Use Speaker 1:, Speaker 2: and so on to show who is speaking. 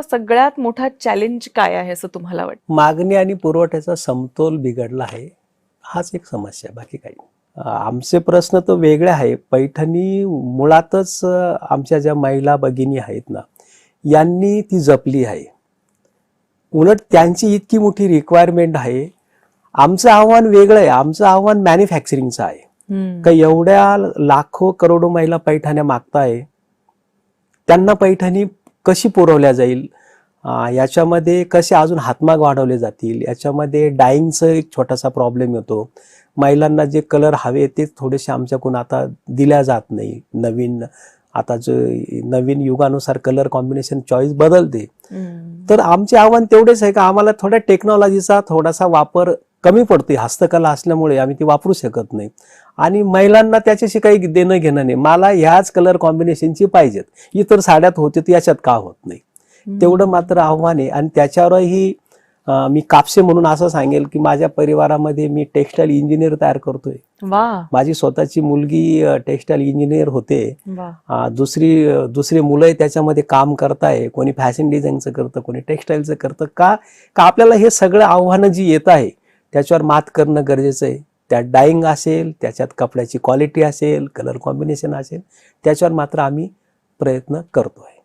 Speaker 1: सगळ्यात मोठा चॅलेंज काय आहे असं तुम्हाला वाटतं?
Speaker 2: मागणी आणि पुरवठ्याचा समतोल बिघडला आहे, हाच एक समस्या, बाकी काही नाही. आमचे प्रश्न तर वेगळे आहे. पैठणी मुळातच आमच्या ज्या महिला भगिनी आहेत ना, यांनी ती जपली आहे. उलट त्यांची इतकी मोठी रिक्वायरमेंट आहे. आमचं आव्हान वेगळं आहे. आमचं आव्हान मॅन्युफॅक्चरिंगचं आहे. का एवढ्या लाखो करोडो महिला पैठण्या मागताय, त्यांना पैठणी कशी पुरवल्या जाईल, याच्यामध्ये कसे अजून हातमाग वाढवले जातील, याच्यामध्ये डाईंगचं एक छोटासा प्रॉब्लेम येतो. महिलांना जे कलर हवे ते थोडेसे आमच्याकडून आता दिल्या जात नाही. आता जे नवीन युगानुसार कलर कॉम्बिनेशन चॉईस बदलते. तर आमचे आव्हान तेवढेच आहे का आम्हाला थोड्या टेक्नॉलॉजीचा थोडासा वापर कमी पडते. हस्तकला असल्यामुळे आम्ही ती वापरू शकत नाही आणि महिलांना त्याच्याशी काही देणं घेणं नाही. मला ह्याच कलर कॉम्बिनेशनची पाहिजेत, इतर साड्यात होते ती याच्यात का होत नाही, तेवढं मात्र आव्हान आहे. आणि त्याच्यावरही मी कापसे म्हणून असं सांगेल की माझ्या परिवारामध्ये मी टेक्स्टाईल इंजिनियर तयार करतोय. माझी स्वतःची मुलगी टेक्स्टाईल इंजिनियर होते. दुसरी मुलं त्याच्यामध्ये काम करताय. कोणी फॅशन डिझाईनचं करतं, कोणी टेक्स्टाईलचं करतं. का आपल्याला हे सगळं आव्हानं जी येत आहे त्याच्यावर मात करणं गरजेचं आहे. त्यात डाईंग असेल, त्याच्यात कपड्याची क्वालिटी असेल, कलर कॉम्बिनेशन असेल, त्याच्यावर मात्र आम्ही प्रयत्न करतोय.